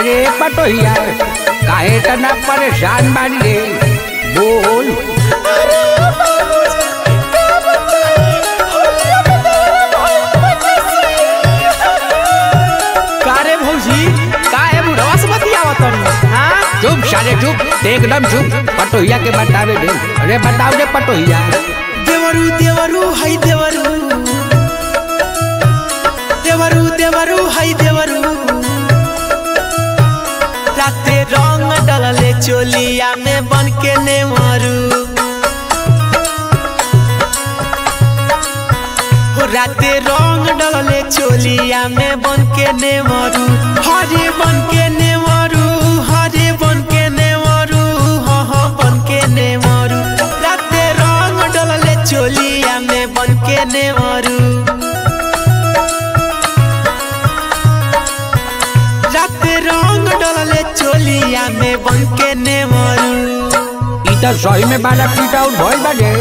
अरे पटोहिया काहे तना परेशान बानी रे बोल। कारे भौजी काहे बुढ़वा से बतियावत तनी? हां चुप सारे चुप एकदम चुप। पटोहिया के बतावे दे। अरे बताओ रे पटोहिया। देवरू देवरू हाय देवरू देवरू देवरू हाय देवरू राते रंग डलले चोलिया में बन के नेवरू हो राते रंग डलले चोलिया में बन के नेवरू हरे बन के नेवरू हरे बन के नेवरू हो बन के नेवरू राते रंग डलले चोलिया में बन के नेवरू राते रंग डलले चोलिया में बन के नेवरू। इधर सही में बाला पीटा और भइल बाजे।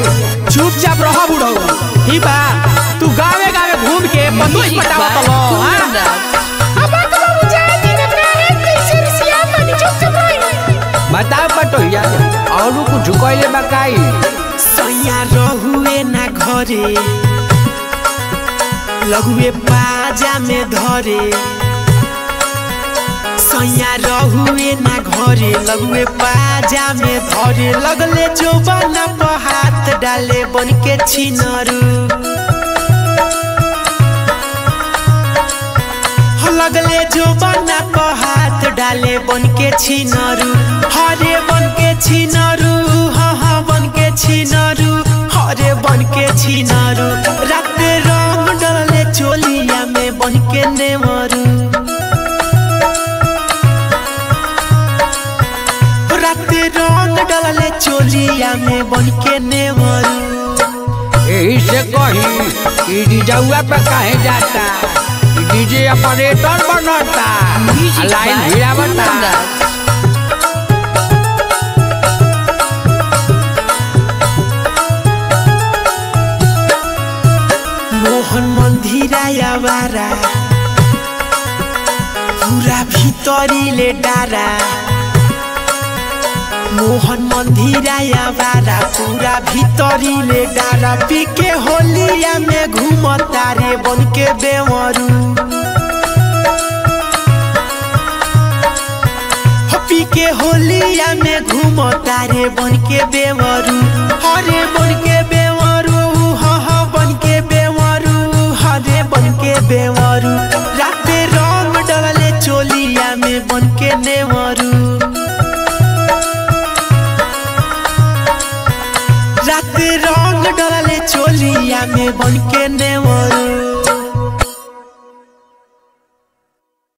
चुपचाप रह बुढ़ऊ ही बा तू गावे गावे घूम के बंदूक पटावत लो। बताओ पटोहिया और कुछ कहले बकाई। सैया रहुए ना घरे लगुए पाजा में धरे सैया रहुए ना घरे लगुए पाजा में धरे लगले जोबना पर हाथ डाले बन के छिनरू लगले जोबना पर हाथ डाले बन के छिनरू हरे बन के छिनरू हाँ बन के छिनरू हरे बन के छिनरू राते रंग डलले चोलिया में बन के नेवरू राते रंग डलले चोलिया में बन के नेवरू। यही से कही कि डीजौआ पे काहे जाता डीजे ऑपरेटर बनता लाइन भिड़ावता। मोहन मंदिरा यावारा पूरा भीतरी ले डारा मोहन मंदिरा यावारा पूरा भीतरी ले डारा पी के होलिया में घूमता रे बन के बेवरू पी के होलिया में घूमता रे बन के बेवरू हरे बन के बेवरू हाँ बन के बेवरू हरे बन के बेवरू राते रंग डलले चोलिया में बन के नेवरू राते रंग डलले चोलिया में बन के नेवरू।